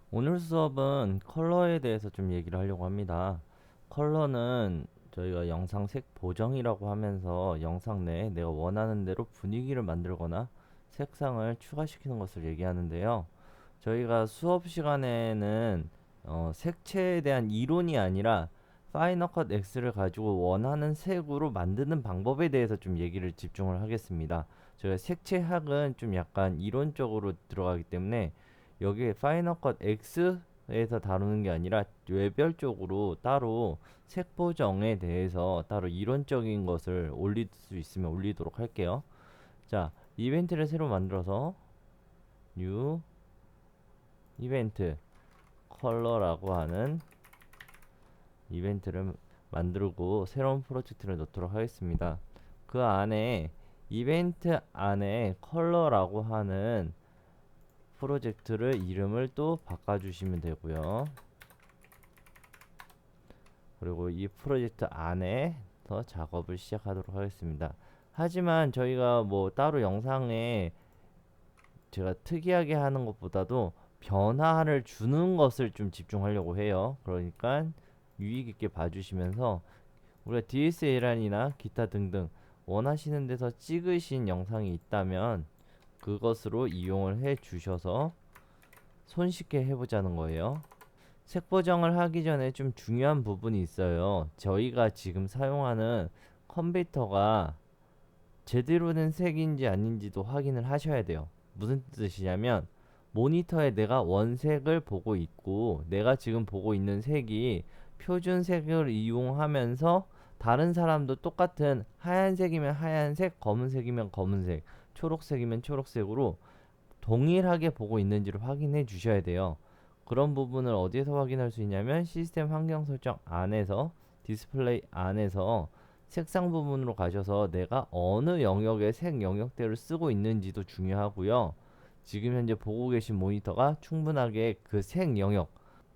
오늘 수업은 컬러에 대해서 좀 얘기를 하려고 합니다. 컬러는 저희가 영상 색 보정이라고 하면서 영상 내에 내가 원하는 대로 분위기를 만들거나 색상을 추가시키는 것을 얘기하는데요. 저희가 수업 시간에는 색채에 대한 이론이 아니라 파이널 컷 X를 가지고 원하는 색으로 만드는 방법에 대해서 좀 얘기를 집중을 하겠습니다. 저희 색채학은 좀 약간 이론적으로 들어가기 때문에 여기에 파이널 컷 X에서 다루는 게 아니라 외별적으로 따로 색 보정에 대해서 따로 이론적인 것을 올릴 수 있으면 올리도록 할게요. 자, 이벤트를 새로 만들어서 뉴 이벤트 컬러라고 하는 이벤트를 만들고 새로운 프로젝트를 넣도록 하겠습니다. 그 안에 이벤트 안에 컬러라고 하는 프로젝트를 이름을 또 바꿔주시면 되고요. 그리고 이 프로젝트 안에 더 작업을 시작하도록 하겠습니다. 하지만 저희가 뭐 따로 영상에 제가 특이하게 하는 것보다도 변화를 주는 것을 좀 집중하려고 해요. 그러니까 유의 깊게 봐주시면서 우리가 DSLR이나 기타 등등 원하시는 데서 찍으신 영상이 있다면 그것으로 이용을 해 주셔서 손쉽게 해보자는 거예요. 색 보정을 하기 전에 좀 중요한 부분이 있어요. 저희가 지금 사용하는 컴퓨터가 제대로 된 색인지 아닌지도 확인을 하셔야 돼요. 무슨 뜻이냐면 모니터에 내가 원색을 보고 있고 내가 지금 보고 있는 색이 표준색을 이용하면서 다른 사람도 똑같은 하얀색이면 하얀색, 검은색이면 검은색, 초록색이면 초록색으로 동일하게 보고 있는지를 확인해 주셔야 돼요. 그런 부분을 어디에서 확인할 수 있냐면 시스템 환경 설정 안에서 디스플레이 안에서 색상 부분으로 가셔서 내가 어느 영역의 색 영역대를 쓰고 있는지도 중요하고요. 지금 현재 보고 계신 모니터가 충분하게 그 색 영역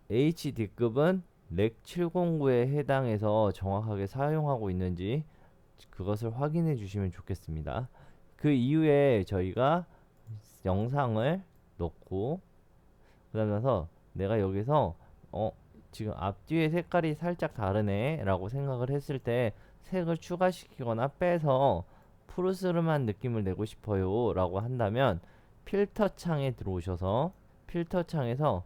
HD급은 렉 709에 해당해서 정확하게 사용하고 있는지 그것을 확인해 주시면 좋겠습니다. 그 이후에 저희가 영상을 넣고 그러면서 내가 여기서 지금 앞뒤의 색깔이 살짝 다르네 라고 생각을 했을 때 색을 추가시키거나 빼서 푸르스름한 느낌을 내고 싶어요 라고 한다면 필터 창에 들어오셔서 필터 창에서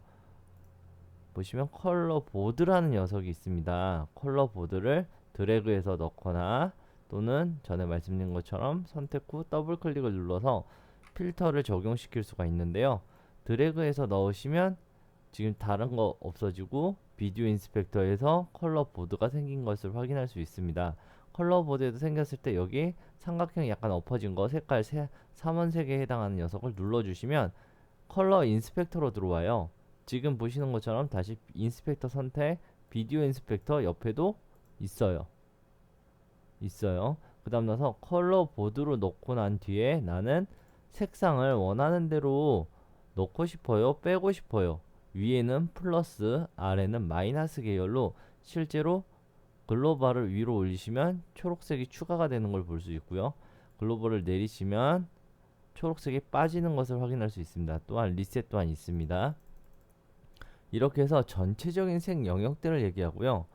보시면 컬러 보드라는 녀석이 있습니다. 컬러 보드를 드래그해서 넣거나 또는 전에 말씀드린 것처럼 선택 후 더블 클릭을 눌러서 필터를 적용시킬 수가 있는데요. 드래그해서 넣으시면 지금 다른 거 없어지고 비디오 인스펙터에서 컬러 보드가 생긴 것을 확인할 수 있습니다. 컬러 보드에도 생겼을 때 여기 삼각형이 약간 엎어진 거 색깔 삼원색에 해당하는 녀석을 눌러주시면 컬러 인스펙터로 들어와요. 지금 보시는 것처럼 다시 인스펙터 선택, 비디오 인스펙터 옆에도 있어요. 그 다음 나서 컬러 보드로 넣고 난 뒤에 나는 색상을 원하는 대로 넣고 싶어요, 빼고 싶어요. 위에는 플러스, 아래는 마이너스 계열로 실제로 글로벌을 위로 올리시면 초록색이 추가가 되는 걸 볼 수 있고요. 글로벌을 내리시면 초록색이 빠지는 것을 확인할 수 있습니다. 또한 리셋 또한 있습니다. 이렇게 해서 전체적인 색 영역대를 얘기하고요.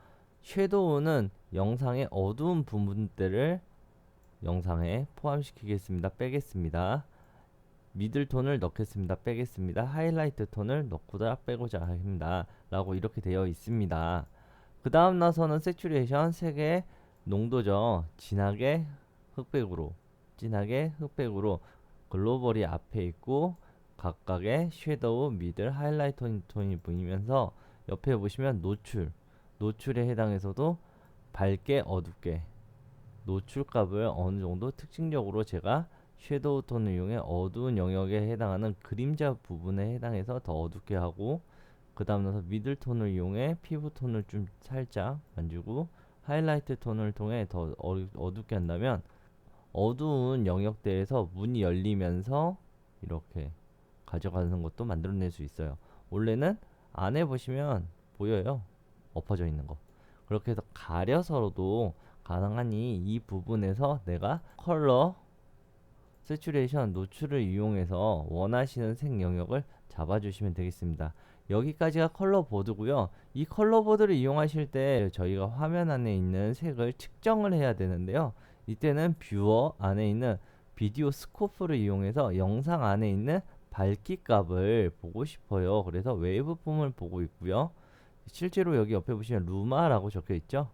섀도우는 영상의 어두운 부분대를 영상에 포함시키겠습니다. 빼겠습니다. 미들 톤을 넣겠습니다. 빼겠습니다. 하이라이트 톤을 넣고자 빼고자 합니다. 라고 이렇게 되어 있습니다. 그 다음 나서는 세츄레이션 색의 농도죠. 진하게 흑백으로 글로벌이 앞에 있고 각각의 섀도우, 미들, 하이라이트 톤이 보이면서 옆에 보시면 노출에 해당해서도 밝게 어둡게 노출값을 어느 정도 특징적으로 제가 섀도우 톤을 이용해 어두운 영역에 해당하는 그림자 부분에 해당해서 더 어둡게 하고 그 다음 나서 미들 톤을 이용해 피부 톤을 좀 살짝 만지고 하이라이트 톤을 통해 더 어둡게 한다면 어두운 영역대에서 문이 열리면서 이렇게 가져가는 것도 만들어낼 수 있어요. 원래는 안에 보시면 보여요. 엎어져 있는 거. 그렇게 해서 가려서도 가능하니 이 부분에서 내가 컬러, 세츄레이션, 노출을 이용해서 원하시는 색 영역을 잡아주시면 되겠습니다. 여기까지가 컬러 보드고요. 이 컬러 보드를 이용하실 때 저희가 화면 안에 있는 색을 측정을 해야 되는데요. 이때는 뷰어 안에 있는 비디오 스코프를 이용해서 영상 안에 있는 밝기 값을 보고 싶어요. 그래서 웨이브폼을 보고 있고요. 실제로 여기 옆에 보시면 루마라고 적혀 있죠.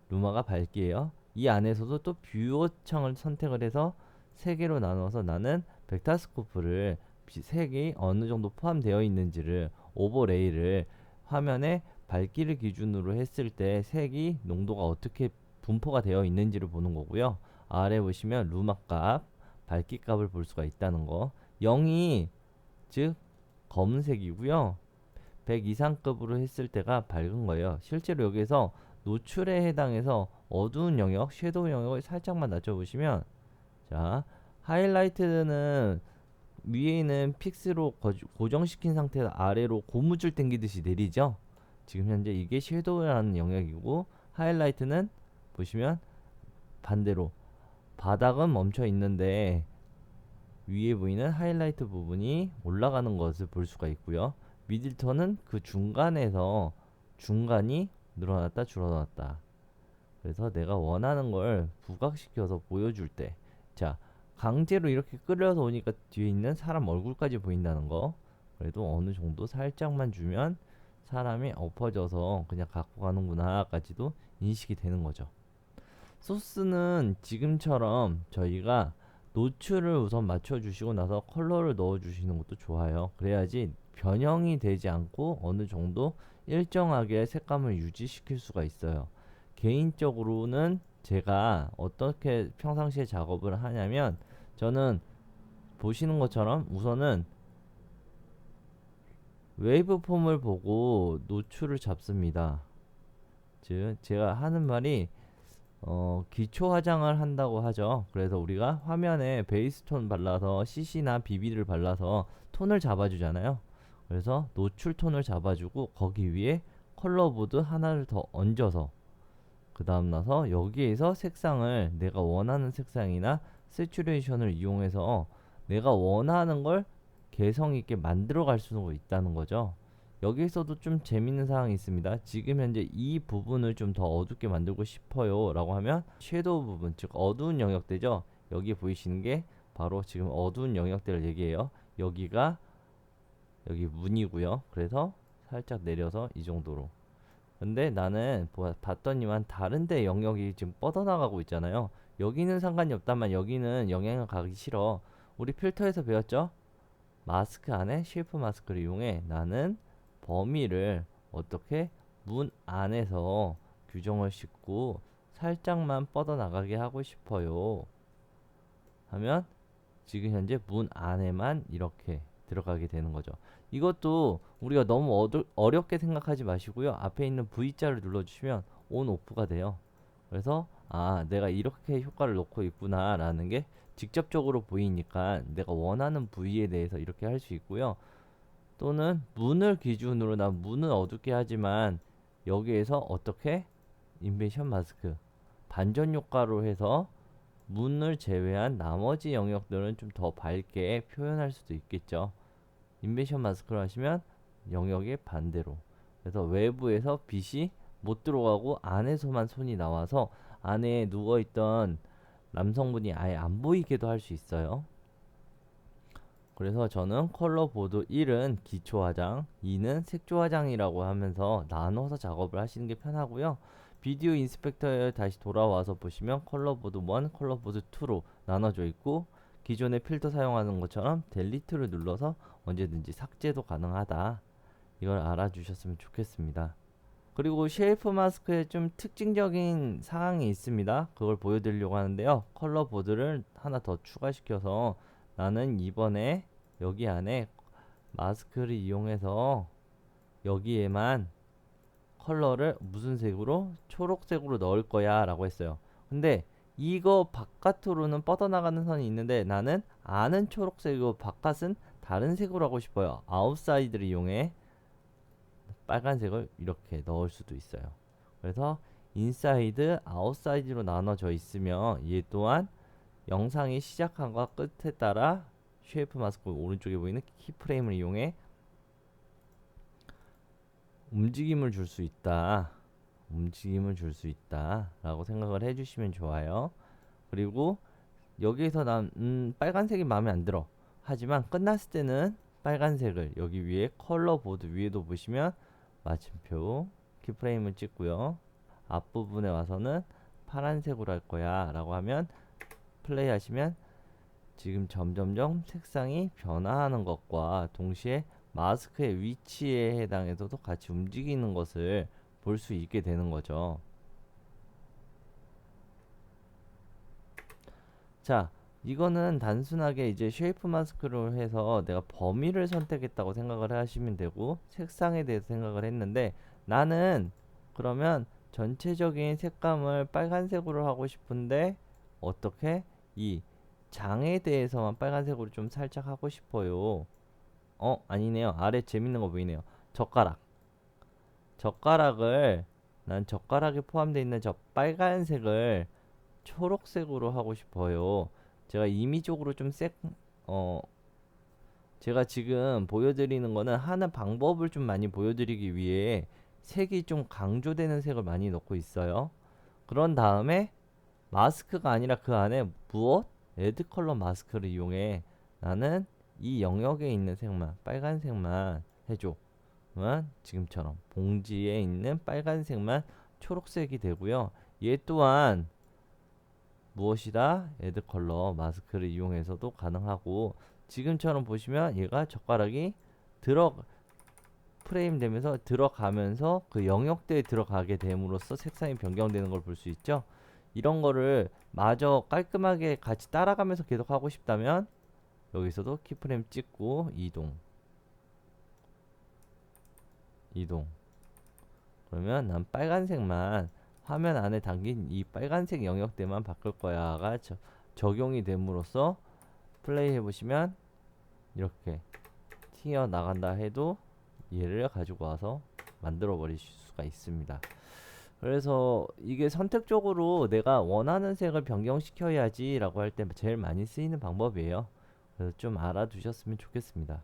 루마가 밝기예요. 이 안에서도 또 뷰어 창을 선택을 해서 세 개로 나눠서 나는 벡터스코프를 색이 어느 정도 포함되어 있는지를 오버레이를 화면에 밝기를 기준으로 했을 때 색이 농도가 어떻게 분포가 되어 있는지를 보는 거고요. 아래 보시면 루마 값, 밝기 값을 볼 수가 있다는 거. 0이 즉 검은색이고요. 100 이상급으로 했을 때가 밝은 거예요. 실제로 여기서 노출에 해당해서 어두운 영역, 섀도우 영역을 살짝만 낮춰보시면, 자, 하이라이트는 위에 있는 픽스로 고정시킨 상태에서 아래로 고무줄 당기듯이 내리죠. 지금 현재 이게 섀도우라는 영역이고, 하이라이트는 보시면 반대로 바닥은 멈춰 있는데 위에 보이는 하이라이트 부분이 올라가는 것을 볼 수가 있고요. 미들톤은 그 중간에서 중간이 늘어났다 줄어났다. 그래서 내가 원하는 걸 부각시켜서 보여줄 때, 자, 강제로 이렇게 끌려서 오니까 뒤에 있는 사람 얼굴까지 보인다는 거. 그래도 어느 정도 살짝만 주면 사람이 엎어져서 그냥 갖고 가는구나까지도 인식이 되는 거죠. 소스는 지금처럼 저희가 노출을 우선 맞춰주시고 나서 컬러를 넣어주시는 것도 좋아요. 그래야지 변형이 되지 않고 어느 정도 일정하게 색감을 유지시킬 수가 있어요. 개인적으로는 제가 어떻게 평상시에 작업을 하냐면, 저는 보시는 것처럼 우선은 웨이브 폼을 보고 노출을 잡습니다. 즉 제가 하는 말이 기초 화장을 한다고 하죠. 그래서 우리가 화면에 베이스 톤 발라서 CC나 BB를 발라서 톤을 잡아주잖아요. 그래서 노출 톤을 잡아주고 거기 위에 컬러 보드 하나를 더 얹어서 그 다음 나서 여기에서 색상을 내가 원하는 색상이나 세츄레이션을 이용해서 내가 원하는 걸 개성 있게 만들어 갈 수가 있다는 거죠. 여기에서도 좀 재밌는 사항이 있습니다. 지금 현재 이 부분을 좀 더 어둡게 만들고 싶어요 라고 하면 섀도우 부분, 즉 어두운 영역대죠. 여기 보이시는 게 바로 지금 어두운 영역대를 얘기해요. 여기가 여기 문이고요. 그래서 살짝 내려서 이 정도로. 근데 나는 봤더니만 다른데 영역이 지금 뻗어나가고 있잖아요. 여기는 상관이 없다만 여기는 영향을 가기 싫어. 우리 필터에서 배웠죠? 마스크 안에 쉐이프 마스크를 이용해 나는 범위를 어떻게 문 안에서 규정을 싣고 살짝만 뻗어나가게 하고 싶어요 하면 지금 현재 문 안에만 이렇게 들어가게 되는 거죠. 이것도 우리가 너무 어렵게 생각하지 마시고요. 앞에 있는 V자를 눌러주시면 온 오프가 돼요. 그래서 내가 이렇게 효과를 놓고 있구나 라는 게 직접적으로 보이니까 내가 원하는 부위에 대해서 이렇게 할 수 있고요. 또는 문을 기준으로 난 문은 어둡게 하지만 여기에서 어떻게 인벤션 마스크 반전 효과로 해서 문을 제외한 나머지 영역들은 좀 더 밝게 표현할 수도 있겠죠. 인벤션 마스크로 하시면 영역의 반대로, 그래서 외부에서 빛이 못 들어가고 안에서만 손이 나와서 안에 누워있던 남성분이 아예 안 보이게도 할 수 있어요. 그래서 저는 컬러 보드 1은 기초 화장, 2는 색조 화장이라고 하면서 나눠서 작업을 하시는 게 편하고요. 비디오 인스펙터에 다시 돌아와서 보시면 컬러 보드 1, 컬러 보드 2로 나눠져 있고, 기존의 필터 사용하는 것처럼 델리트를 눌러서 언제든지 삭제도 가능하다. 이걸 알아주셨으면 좋겠습니다. 그리고 쉐이프 마스크에 좀 특징적인 사항이 있습니다. 그걸 보여드리려고 하는데요. 컬러 보드를 하나 더 추가시켜서 나는 이번에 여기 안에 마스크를 이용해서 여기에만 컬러를 무슨 색으로? 초록색으로 넣을 거야 라고 했어요. 근데 이거 바깥으로는 뻗어나가는 선이 있는데 나는 안은 초록색이고 바깥은 다른 색으로 하고 싶어요. 아웃사이드를 이용해 빨간색을 이렇게 넣을 수도 있어요. 그래서 인사이드, 아웃사이드로 나눠져 있으며 얘 또한 영상이 시작한과 끝에 따라 쉐이프 마스크 오른쪽에 보이는 키프레임을 이용해 움직임을 줄 수 있다. 움직임을 줄 수 있다 라고 생각을 해주시면 좋아요. 그리고 여기에서 난 빨간색이 마음에 안 들어. 하지만 끝났을 때는 빨간색을 여기 위에 컬러 보드 위에도 보시면 마침표 키프레임을 찍고요. 앞부분에 와서는 파란색으로 할 거야 라고 하면 플레이 하시면 지금 점점점 색상이 변화하는 것과 동시에 마스크의 위치에 해당해서도 같이 움직이는 것을 볼 수 있게 되는 거죠. 자, 이거는 단순하게 이제 쉐이프 마스크로 해서 내가 범위를 선택했다고 생각을 하시면 되고, 색상에 대해서 생각을 했는데, 나는 그러면 전체적인 색감을 빨간색으로 하고 싶은데 어떻게 이 장에 대해서만 빨간색으로 좀 살짝 하고 싶어요. 아니네요. 아래 재밌는 거 보이네요. 젓가락을 난 젓가락에 포함되어 있는 저 빨간색을 초록색으로 하고 싶어요. 제가 임의적으로 어, 제가 지금 보여드리는 거는 하는 방법을 좀 많이 보여드리기 위해 색이 좀 강조되는 색을 많이 넣고 있어요. 그런 다음에 마스크가 아니라 그 안에 무엇? 레드 컬러 마스크를 이용해 나는 이 영역에 있는 색만, 빨간색만 해줘. 그러면 지금처럼 봉지에 있는 빨간색만 초록색이 되고요. 얘 또한 무엇이다? 레드 컬러 마스크를 이용해서도 가능하고, 지금처럼 보시면 얘가 젓가락이 들어 프레임 되면서 들어가면서 그 영역대에 들어가게 됨으로써 색상이 변경되는 걸 볼 수 있죠. 이런 거를 마저 깔끔하게 같이 따라가면서 계속 하고 싶다면 여기서도 키프레임 찍고 이동. 그러면 난 빨간색만 화면 안에 담긴 이 빨간색 영역대만 바꿀 거야가 적용이 됨으로써 플레이 해보시면 이렇게 튀어 나간다 해도 얘를 가지고 와서 만들어 버리실 수가 있습니다. 그래서 이게 선택적으로 내가 원하는 색을 변경시켜야지 라고 할 때 제일 많이 쓰이는 방법이에요. 그래서 좀 알아두셨으면 좋겠습니다.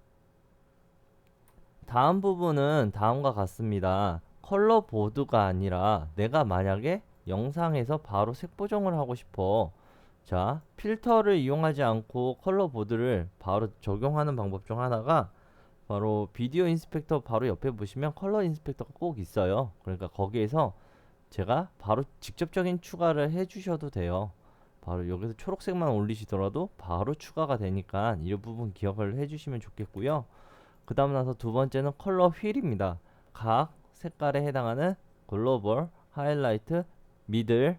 다음 부분은 다음과 같습니다. 컬러 보드가 아니라 내가 만약에 영상에서 바로 색 보정을 하고 싶어. 자, 필터를 이용하지 않고 컬러 보드를 바로 적용하는 방법 중 하나가 바로 비디오 인스펙터 바로 옆에 보시면 컬러 인스펙터가 꼭 있어요. 그러니까 거기에서 제가 바로 직접적인 추가를 해 주셔도 돼요. 바로 여기서 초록색만 올리시더라도 바로 추가가 되니까 이 부분 기억을 해 주시면 좋겠고요. 그 다음 나서 두 번째는 컬러 휠입니다. 각 색깔에 해당하는 글로벌, 하이라이트, 미들,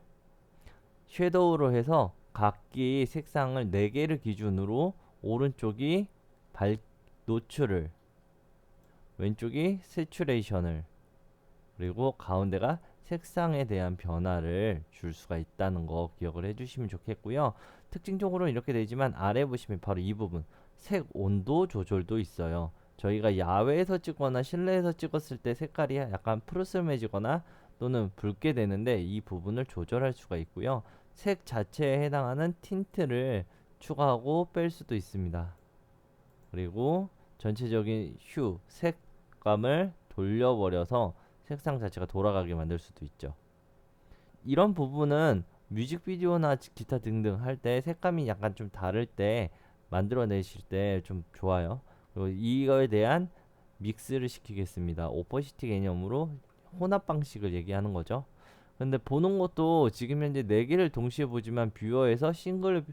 섀도우로 해서 각기 색상을 4개를 기준으로 오른쪽이 노출을, 왼쪽이 세츄레이션을, 그리고 가운데가 색상에 대한 변화를 줄 수가 있다는 거 기억을 해주시면 좋겠고요. 특징적으로 이렇게 되지만 아래 보시면 바로 이 부분 색 온도 조절도 있어요. 저희가 야외에서 찍거나 실내에서 찍었을 때 색깔이 약간 푸르스름해지거나 또는 붉게 되는데 이 부분을 조절할 수가 있고요. 색 자체에 해당하는 틴트를 추가하고 뺄 수도 있습니다. 그리고 전체적인 색감을 돌려버려서 색상 자체가 돌아가게 만들 수도 있죠. 이런 부분은 뮤직비디오나 기타 등등 할 때 색감이 약간 좀 다를 때 만들어내실 때 좀 좋아요. 그리고 이거에 대한 믹스를 시키겠습니다. 오퍼시티 개념으로 혼합 방식을 얘기하는 거죠. 근데 보는 것도 지금 현재 4개를 동시에 보지만 뷰어에서 싱글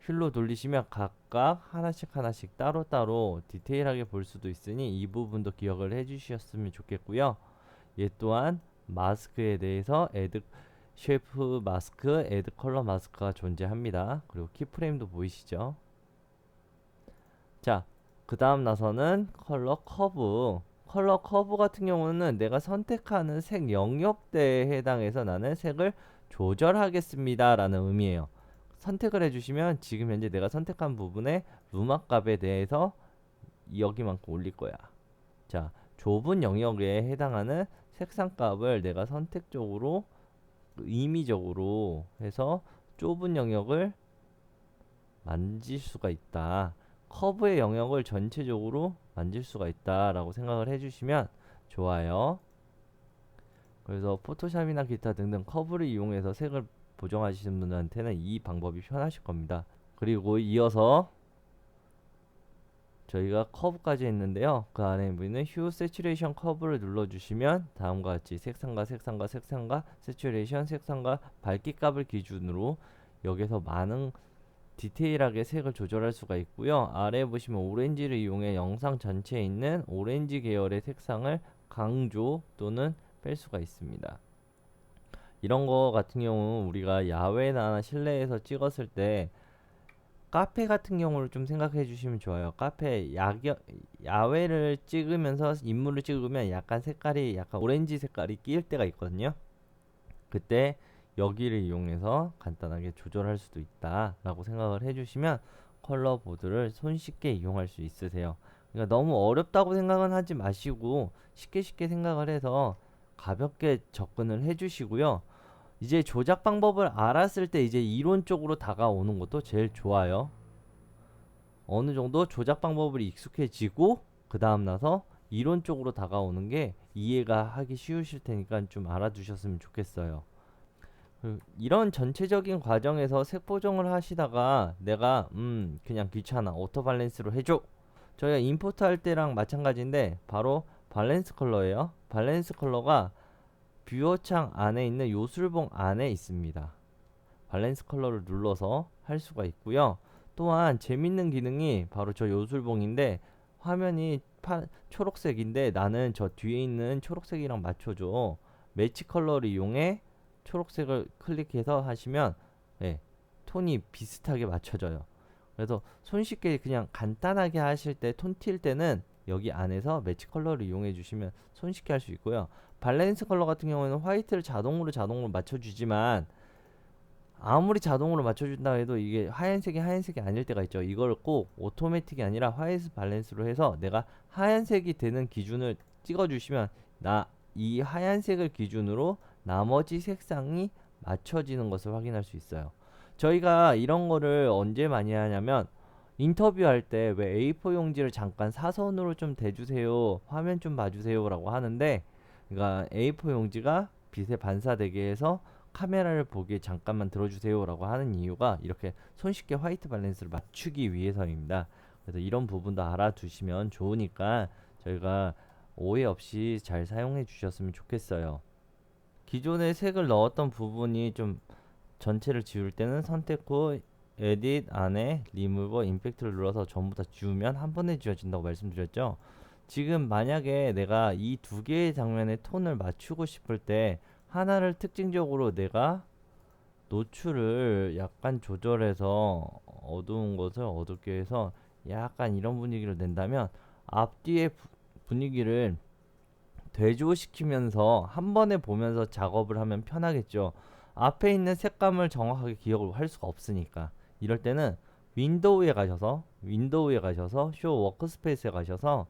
휠로 돌리시면 각각 하나씩 따로따로 디테일하게 볼 수도 있으니 이 부분도 기억을 해 주셨으면 좋겠고요. 얘 또한 마스크에 대해서 쉐프 마스크, 애드 컬러 마스크가 존재합니다. 그리고 키프레임도 보이시죠? 자, 그 다음 나서는 컬러 커브 같은 경우는 내가 선택하는 색 영역대에 해당해서 나는 색을 조절하겠습니다 라는 의미예요. 선택을 해주시면 지금 현재 내가 선택한 부분의 루마 값에 대해서 여기만큼 올릴 거야. 자, 좁은 영역에 해당하는 색상 값을 내가 선택적으로 임의적으로 해서 좁은 영역을 만질 수가 있다. 커브의 영역을 전체적으로 만질 수가 있다 라고 생각을 해주시면 좋아요. 그래서 포토샵이나 기타 등등 커브를 이용해서 색을 보정하시는 분들한테는 이 방법이 편하실 겁니다. 그리고 이어서 저희가 커브까지 했는데요. 그 안에 보이는 휴 세츄레이션 커브를 눌러주시면 다음과 같이 색상과 색상과 색상과 세츄레이션 색상과 밝기 값을 기준으로 여기서 많은 디테일하게 색을 조절할 수가 있고요. 아래에 보시면 오렌지를 이용해 영상 전체에 있는 오렌지 계열의 색상을 강조 또는 뺄 수가 있습니다. 이런 거 같은 경우는 우리가 야외나 실내에서 찍었을 때 카페 같은 경우를 좀 생각해 주시면 좋아요. 카페 야외를 찍으면서 인물을 찍으면 약간 색깔이 약간 오렌지 색깔이 끼일 때가 있거든요. 그때 여기를 이용해서 간단하게 조절할 수도 있다 라고 생각을 해주시면 컬러 보드를 손쉽게 이용할 수 있으세요. 그러니까 너무 어렵다고 생각은 하지 마시고 쉽게 생각을 해서 가볍게 접근을 해주시고요. 이제 조작 방법을 알았을 때 이제 이론적으로 다가오는 것도 제일 좋아요. 어느 정도 조작 방법을 익숙해지고 그 다음 나서 이론적으로 다가오는 게 이해가 하기 쉬우실 테니까 좀 알아두셨으면 좋겠어요. 이런 전체적인 과정에서 색 보정을 하시다가 내가 그냥 귀찮아 오토 밸런스로 해줘. 저희가 임포트 할 때랑 마찬가지인데 바로 밸런스 컬러예요. 밸런스 컬러가 뷰어 창 안에 있는 요술봉 안에 있습니다. 밸런스 컬러를 눌러서 할 수가 있고요. 또한 재밌는 기능이 바로 저 요술봉인데 화면이 초록색인데 나는 저 뒤에 있는 초록색이랑 맞춰줘. 매치 컬러를 이용해 초록색을 클릭해서 하시면 네, 톤이 비슷하게 맞춰져요. 그래서 손쉽게 그냥 간단하게 하실 때 톤 튈 때는 여기 안에서 매치 컬러를 이용해 주시면 손쉽게 할 수 있고요. 밸런스 컬러 같은 경우에는 화이트를 자동으로 맞춰주지만 아무리 자동으로 맞춰준다 해도 이게 하얀색이 아닐 때가 있죠. 이걸 꼭 오토매틱이 아니라 화이트 밸런스로 해서 내가 하얀색이 되는 기준을 찍어주시면 나 이 하얀색을 기준으로 나머지 색상이 맞춰지는 것을 확인할 수 있어요. 저희가 이런 거를 언제 많이 하냐면 인터뷰할 때 왜 A4 용지를 잠깐 사선으로 좀 대주세요, 화면 좀 봐주세요 라고 하는데, 그러니까 A4 용지가 빛에 반사되게 해서 카메라를 보기에 잠깐만 들어주세요 라고 하는 이유가 이렇게 손쉽게 화이트 밸런스를 맞추기 위해서입니다. 그래서 이런 부분도 알아두시면 좋으니까 저희가 오해 없이 잘 사용해 주셨으면 좋겠어요. 기존에 색을 넣었던 부분이 좀 전체를 지울 때는 선택 후 에딧 안에 리무버 임팩트를 눌러서 전부 다 지우면 한 번에 지워진다고 말씀드렸죠. 지금 만약에 내가 이 두 개의 장면의 톤을 맞추고 싶을 때 하나를 특징적으로 내가 노출을 약간 조절해서 어두운 것을 어둡게 해서 약간 이런 분위기를 낸다면 앞뒤의 분위기를 대조시키면서 한 번에 보면서 작업을 하면 편하겠죠. 앞에 있는 색감을 정확하게 기억을 할 수가 없으니까 이럴 때는 윈도우에 가셔서 쇼 워크스페이스에 가셔서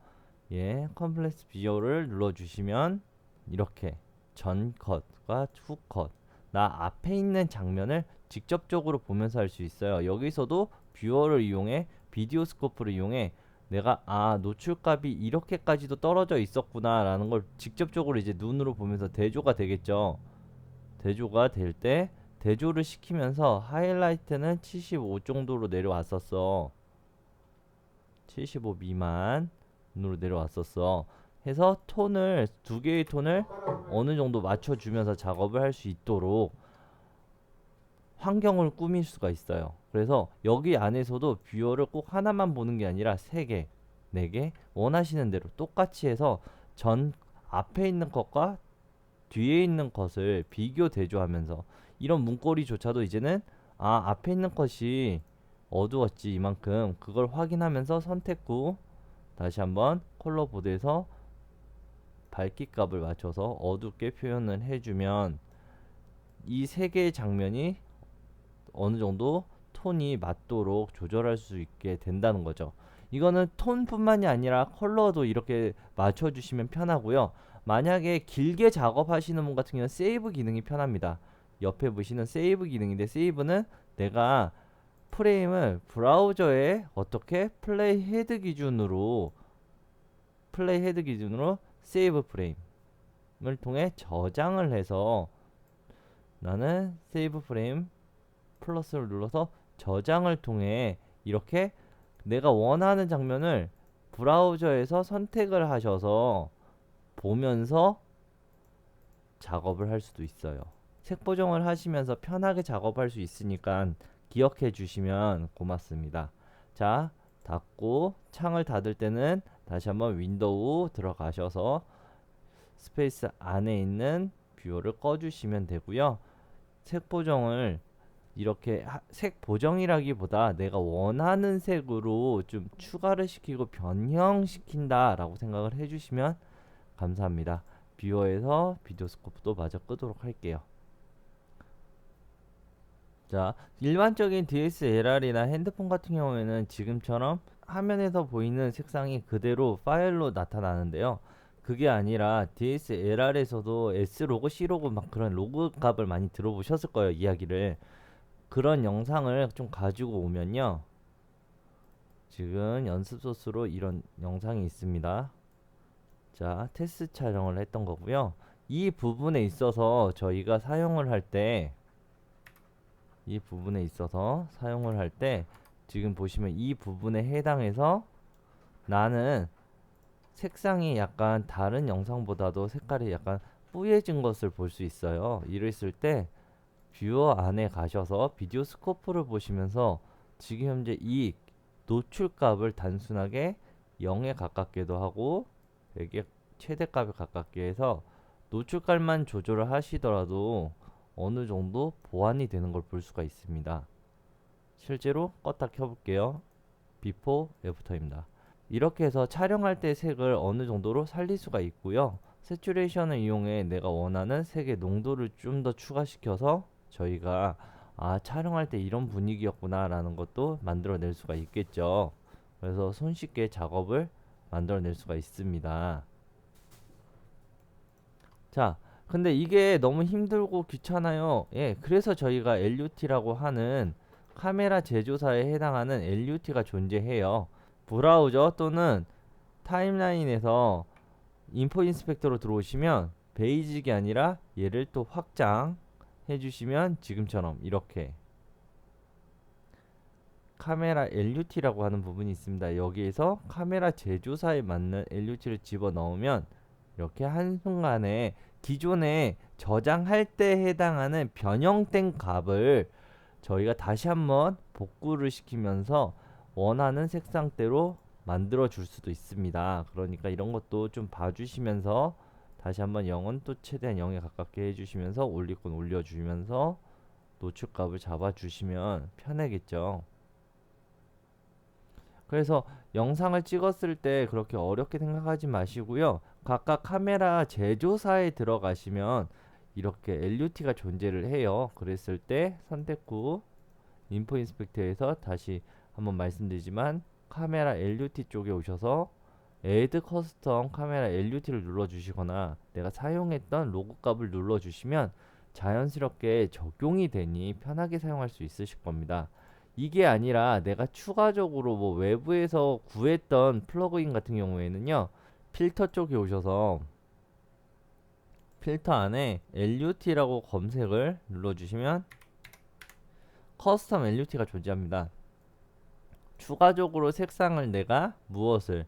컴플렉스 비주얼을 눌러주시면 이렇게 전 컷과 후 컷, 나 앞에 있는 장면을 직접적으로 보면서 할 수 있어요. 여기서도 뷰어를 이용해 비디오 스코프를 이용해 내가 노출값이 이렇게까지도 떨어져 있었구나 라는 걸 직접적으로 이제 눈으로 보면서 대조가 되겠죠. 대조가 될 때 대조를 시키면서 하이라이트는 75 정도로 내려왔었어. 75 미만으로 내려왔었어. 해서 톤을 두 개의 톤을 어느 정도 맞춰주면서 작업을 할 수 있도록 환경을 꾸밀 수가 있어요. 그래서 여기 안에서도 뷰어를 꼭 하나만 보는 게 아니라 3개, 4개 원하시는 대로 똑같이 해서 전 앞에 있는 것과 뒤에 있는 것을 비교 대조하면서 이런 문고리조차도 이제는 앞에 있는 것이 어두웠지 이만큼 그걸 확인하면서 선택 후 다시 한번 컬러 보드에서 밝기 값을 맞춰서 어둡게 표현을 해주면 이 세 개의 장면이 어느 정도 톤이 맞도록 조절할 수 있게 된다는 거죠. 이거는 톤뿐만이 아니라 컬러도 이렇게 맞춰주시면 편하고요. 만약에 길게 작업하시는 분 같은 경우는 세이브 기능이 편합니다. 옆에 보시는 세이브 기능인데 세이브는 내가 프레임을 브라우저에 어떻게 플레이 헤드 기준으로 세이브 프레임 통해 저장을 해서 나는 세이브 프레임 플러스를 눌러서 저장을 통해 이렇게 내가 원하는 장면을 브라우저에서 선택을 하셔서 보면서 작업을 할 수도 있어요. 색 보정을 하시면서 편하게 작업할 수 있으니까 기억해 주시면 고맙습니다. 자, 닫고 창을 닫을 때는 다시 한번 윈도우 들어가셔서 스페이스 안에 있는 뷰어를 꺼주시면 되고요. 색 보정을 이렇게 색 보정이라기보다 내가 원하는 색으로 좀 추가를 시키고 변형시킨다 라고 생각을 해주시면 감사합니다. 뷰어에서 비디오 스코프도 마저 끄도록 할게요. 자, 일반적인 DSLR이나 핸드폰 같은 경우에는 지금처럼 화면에서 보이는 색상이 그대로 파일로 나타나는데요. 그게 아니라 DSLR에서도 S로고, C로고 막 그런 로그 값을 많이 들어보셨을 거예요, 이야기를. 그런 영상을 좀 가지고 오면요. 지금 연습 소스로 이런 영상이 있습니다. 자, 테스트 촬영을 했던 거고요. 이 부분에 있어서 저희가 사용을 할 때, 지금 보시면 이 부분에 해당해서 나는 색상이 약간 다른 영상보다도 색깔이 약간 뿌얘진 것을 볼 수 있어요. 이랬을 때 뷰어 안에 가셔서 비디오 스코프를 보시면서 지금 현재 이 노출값을 단순하게 0에 가깝게도 하고 100에 최대값에 가깝게 해서 노출값만 조절을 하시더라도 어느 정도 보완이 되는 걸 볼 수가 있습니다. 실제로 껐다 켜볼게요. 비포 애프터입니다. 이렇게 해서 촬영할 때 색을 어느 정도로 살릴 수가 있고요. 새츄레이션을 이용해 내가 원하는 색의 농도를 좀 더 추가시켜서 저희가 촬영할 때 이런 분위기였구나 라는 것도 만들어낼 수가 있겠죠. 그래서 손쉽게 작업을 만들어낼 수가 있습니다. 자, 근데 이게 너무 힘들고 귀찮아요. 예, 그래서 저희가 LUT라고 하는 카메라 제조사에 해당하는 LUT가 존재해요. 브라우저 또는 타임라인에서 인포 인스펙터로 들어오시면 베이직이 아니라 얘를 또 확장해 주시면 지금처럼 이렇게 카메라 LUT라고 하는 부분이 있습니다. 여기에서 카메라 제조사에 맞는 LUT를 집어넣으면 이렇게 한순간에 기존에 저장할 때 해당하는 변형된 값을 저희가 다시 한번 복구를 시키면서 원하는 색상대로 만들어 줄 수도 있습니다. 그러니까 이런 것도 좀 봐주시면서 다시 한번 0은 또 최대한 0에 가깝게 해주시면서 올릴 건 올려주면서 노출값을 잡아주시면 편하겠죠. 그래서 영상을 찍었을 때 그렇게 어렵게 생각하지 마시고요. 각각 카메라 제조사에 들어가시면 이렇게 LUT가 존재를 해요. 그랬을 때 선택 후 인포 인스펙터에서 다시 한번 말씀드리지만 카메라 LUT 쪽에 오셔서 Add 커스텀 카메라 LUT를 눌러주시거나 내가 사용했던 로고 값을 눌러주시면 자연스럽게 적용이 되니 편하게 사용할 수 있으실 겁니다. 이게 아니라 내가 추가적으로 뭐 외부에서 구했던 플러그인 같은 경우에는요, 필터 쪽에 오셔서 필터 안에 LUT라고 검색을 눌러주시면 커스텀 LUT가 존재합니다. 추가적으로 색상을 내가 무엇을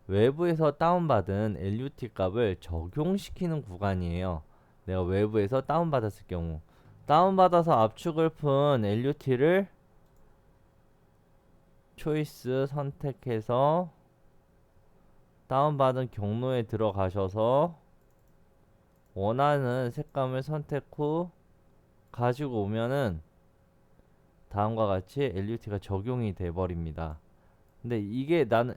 외부에서 다운받은 LUT 값을 적용시키는 구간이에요. 내가 외부에서 다운받았을 경우 다운받아서 압축을 푼 LUT를 초이스 선택해서 다운받은 경로에 들어가셔서 원하는 색감을 선택 후 가지고 오면은 다음과 같이 LUT가 적용이 돼 버립니다. 근데 이게 나는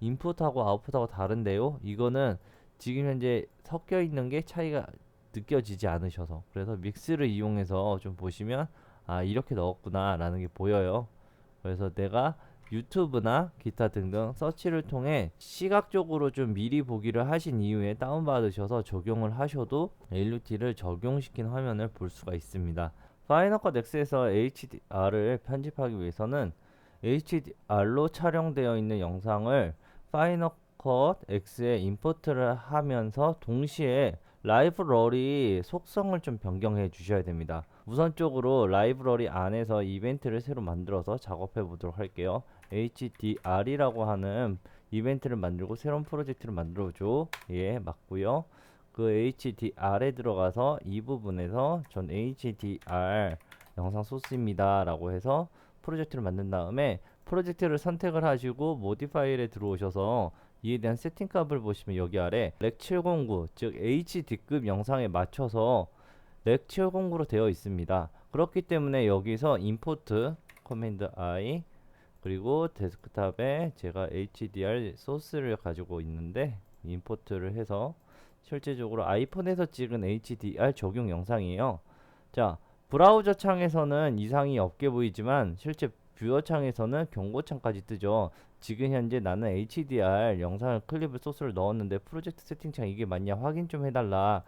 인풋하고 아웃풋하고 다른데요? 이거는 지금 현재 섞여 있는 게 차이가 느껴지지 않으셔서 그래서 믹스를 이용해서 좀 보시면 이렇게 넣었구나 라는 게 보여요. 그래서 내가 유튜브나 기타 등등 서치를 통해 시각적으로 좀 미리 보기를 하신 이후에 다운받으셔서 적용을 하셔도 LUT를 적용시킨 화면을 볼 수가 있습니다. 파이널 컷 X에서 HDR을 편집하기 위해서는 HDR로 촬영되어 있는 영상을 파이널 컷 X에 임포트를 하면서 동시에 라이브러리 속성을 좀 변경해 주셔야 됩니다. 우선적으로 라이브러리 안에서 이벤트를 새로 만들어서 작업해 보도록 할게요. HDR이라고 하는 이벤트를 만들고 새로운 프로젝트를 만들어줘. 예, 맞고요. 그 HDR에 들어가서 이 부분에서 전 HDR 영상 소스입니다 라고 해서 프로젝트를 만든 다음에 프로젝트를 선택을 하시고 모디파이에 들어오셔서 이에 대한 세팅 값을 보시면 여기 아래 렉 709 즉 HD급 영상에 맞춰서 렉 709로 되어 있습니다. 그렇기 때문에 여기서 임포트 커맨드 I 그리고 데스크탑에 제가 HDR 소스를 가지고 있는데 임포트를 해서 실제적으로 아이폰에서 찍은 HDR 적용 영상이에요. 자, 브라우저 창에서는 이상이 없게 보이지만 실제 뷰어 창에서는 경고창까지 뜨죠. 지금 현재 나는 HDR 영상을 클립을 소스를 넣었는데 프로젝트 세팅창 이게 맞냐 확인 좀 해달라.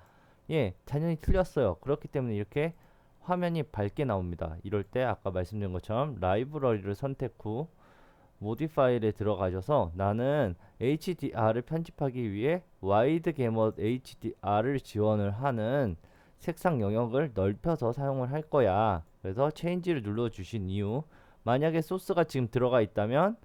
예, 당연히 틀렸어요. 그렇기 때문에 이렇게 화면이 밝게 나옵니다. 이럴 때 아까 말씀드린 것처럼 라이브러리를 선택 후 모디파일에 들어가셔서 나는 HDR을 편집하기 위해 와이드 게머 HDR을 지원을 하는 색상 영역을 넓혀서 사용을 할 거야. 그래서 체인지를 눌러 주신 이후 만약에 소스가 지금 들어가 있다면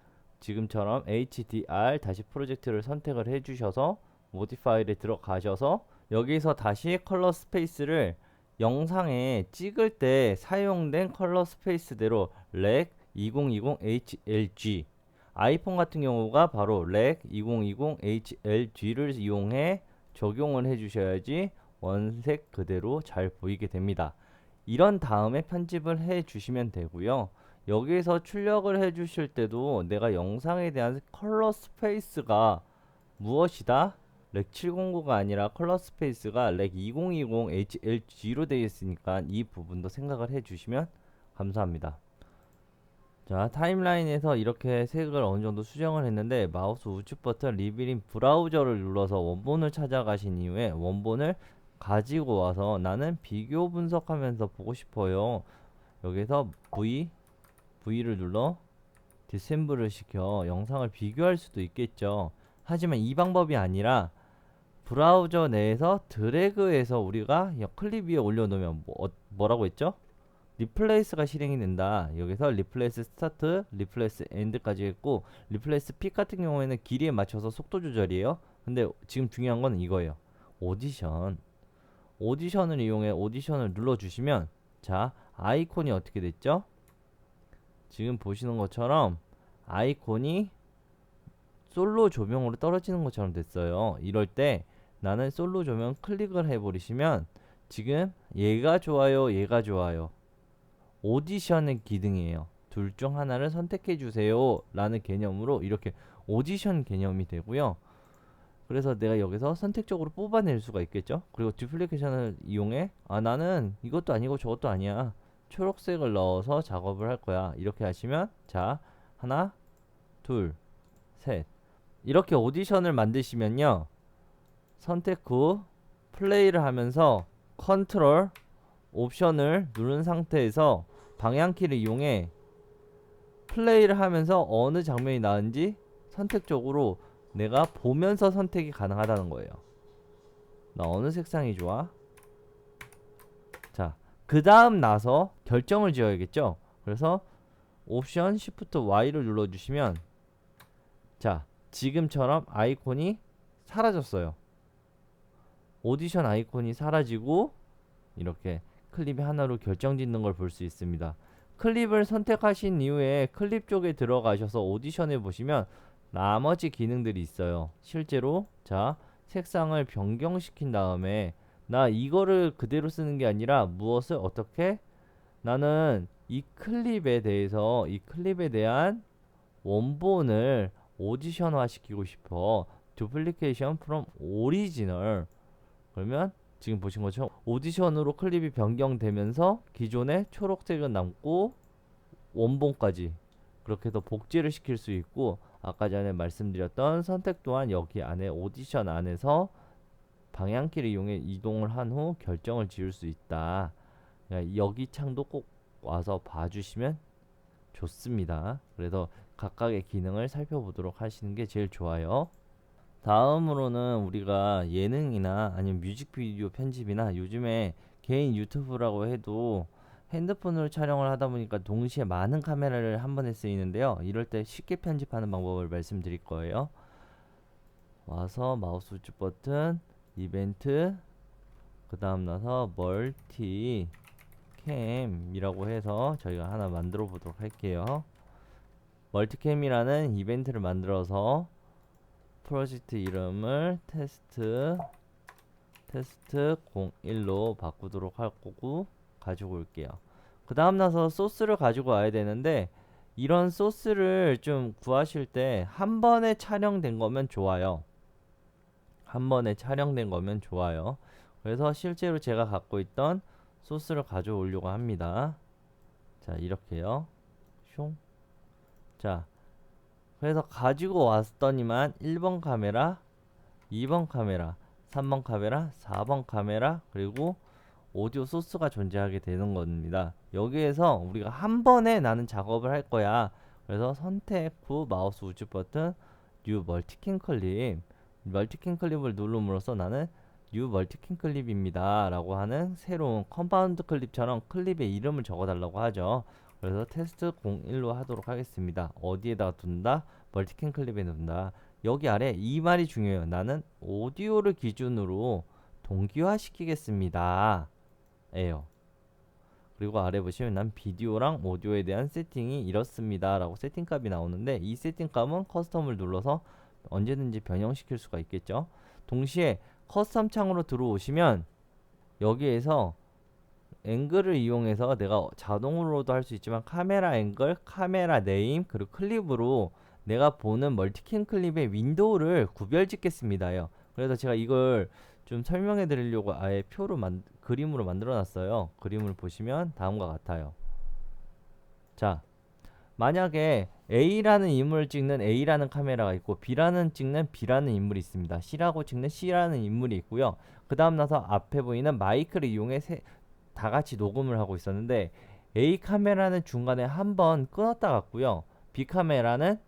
지금처럼 HDR 다시 프로젝트를 선택을 해 주셔서 모디파일에 들어가셔서 여기서 다시 컬러 스페이스를 영상에 찍을 때 사용된 컬러 스페이스대로 렉 2020 HLG 아이폰 같은 경우가 바로 렉 2020 HLG를 이용해 적용을 해 주셔야지 원색 그대로 잘 보이게 됩니다. 이런 다음에 편집을 해 주시면 되고요. 여기에서 출력을 해 주실 때도 내가 영상에 대한 컬러 스페이스가 무엇이다? 렉 709가 아니라 컬러 스페이스가 렉 2020 HLG로 되어 있으니까 이 부분도 생각을 해 주시면 감사합니다. 자, 타임라인에서 이렇게 색을 어느 정도 수정을 했는데 마우스 우측 버튼 리빌링 브라우저를 눌러서 원본을 찾아가신 이후에 원본을 가지고 와서 나는 비교 분석하면서 보고 싶어요. 여기서 V를 눌러 디셈블을 시켜 영상을 비교할 수도 있겠죠. 하지만 이 방법이 아니라 브라우저 내에서 드래그해서 우리가 클립 위에 올려놓으면 뭐라고 했죠? 리플레이스가 실행이 된다. 여기서 리플레이스 스타트, 리플레이스 엔드까지 했고 리플레이스 픽 같은 경우에는 길이에 맞춰서 속도 조절이에요. 근데 지금 중요한 건 이거예요. 오디션을 이용해 오디션을 눌러주시면 자, 아이콘이 어떻게 됐죠? 지금 보시는 것처럼 아이콘이 솔로 조명으로 떨어지는 것처럼 됐어요. 이럴 때 나는 솔로 조명 클릭을 해버리시면 지금 얘가 좋아요, 얘가 좋아요. 오디션의 기능이에요. 둘 중 하나를 선택해 주세요 라는 개념으로 이렇게 오디션 개념이 되고요. 그래서 내가 여기서 선택적으로 뽑아낼 수가 있겠죠. 그리고 듀플리케이션을 이용해 나는 이것도 아니고 저것도 아니야 초록색을 넣어서 작업을 할 거야 이렇게 하시면 자 하나 둘 셋 이렇게 오디션을 만드시면요 선택 후 플레이를 하면서 컨트롤 옵션을 누른 상태에서 방향키를 이용해 플레이를 하면서 어느 장면이 나은지 선택적으로 내가 보면서 선택이 가능하다는 거예요. 나 어느 색상이 좋아? 자, 그 다음 나서 결정을 지어야겠죠? 그래서 옵션 Shift Y를 눌러주시면 자, 지금처럼 아이콘이 사라졌어요. 오디션 아이콘이 사라지고 이렇게 클립이 하나로 결정짓는 걸 볼 수 있습니다. 클립을 선택하신 이후에 클립 쪽에 들어가셔서 오디션에 보시면 나머지 기능들이 있어요. 실제로 자 색상을 변경시킨 다음에 나 이거를 그대로 쓰는 게 아니라 무엇을 어떻게 나는 이 클립에 대해서 이 클립에 대한 원본을 오디션화 시키고 싶어. duplication from original 그러면 지금 보신 것처럼 오디션으로 클립이 변경되면서 기존의 초록색은 남고 원본까지 그렇게 해서 복제를 시킬 수 있고 아까 전에 말씀드렸던 선택 또한 여기 안에 오디션 안에서 방향키를 이용해 이동을 한 후 결정을 지을 수 있다. 여기 창도 꼭 와서 봐주시면 좋습니다. 그래서 각각의 기능을 살펴보도록 하시는 게 제일 좋아요. 다음으로는 우리가 예능이나 아니면 뮤직비디오 편집이나 요즘에 개인 유튜브라고 해도 핸드폰으로 촬영을 하다 보니까 동시에 많은 카메라를 한 번에 쓰이는데요. 이럴 때 쉽게 편집하는 방법을 말씀드릴 거예요. 와서 마우스 우측 버튼, 이벤트, 그 다음 나서 멀티 캠이라고 해서 저희가 하나 만들어 보도록 할게요. 멀티캠이라는 이벤트를 만들어서 프로젝트 이름을 테스트 01로 바꾸도록 할 거고 가지고 올게요. 그 다음 나서 소스를 가지고 와야 되는데 이런 소스를 좀 구하실 때 한 번에 촬영된 거면 좋아요. 한 번에 촬영된 거면 좋아요. 그래서 실제로 제가 갖고 있던 소스를 가져오려고 합니다. 자, 이렇게요. 슝. 자, 그래서 가지고 왔더니만 1번 카메라, 2번 카메라, 3번 카메라, 4번 카메라, 그리고 오디오 소스가 존재하게 되는 겁니다. 여기에서 우리가 한 번에 나는 작업을 할 거야. 그래서 선택 후 마우스 우측 버튼 뉴 멀티캠 클립, 멀티캠 클립을 누름으로써 나는 뉴 멀티캠 클립입니다 라고 하는 새로운 컴파운드 클립처럼 클립의 이름을 적어 달라고 하죠. 그래서 테스트 01로 하도록 하겠습니다. 어디에다가 둔다? 멀티캠 클립에 둔다. 여기 아래 이 말이 중요해요. 나는 오디오를 기준으로 동기화 시키겠습니다 에요. 그리고 아래 보시면 난 비디오랑 오디오에 대한 세팅이 이렇습니다 라고 세팅값이 나오는데 이 세팅값은 커스텀을 눌러서 언제든지 변형시킬 수가 있겠죠. 동시에 커스텀 창으로 들어오시면 여기에서 앵글을 이용해서 내가 자동으로도 할 수 있지만 카메라 앵글, 카메라 네임, 그리고 클립으로 내가 보는 멀티캠 클립의 윈도우를 구별 짓겠습니다요. 그래서 제가 이걸 좀 설명해 드리려고 아예 그림으로 만들어 놨어요. 그림을 보시면 다음과 같아요. 자, 만약에 A라는 인물을 찍는 A라는 카메라가 있고 B라는 찍는 B라는 인물이 있습니다. C라고 찍는 C라는 인물이 있고요. 그 다음 나서 앞에 보이는 마이크를 이용해 다 같이 녹음을 하고 있었는데 A 카메라는 중간에 한 번 끊었다 갔고요. B 카메라는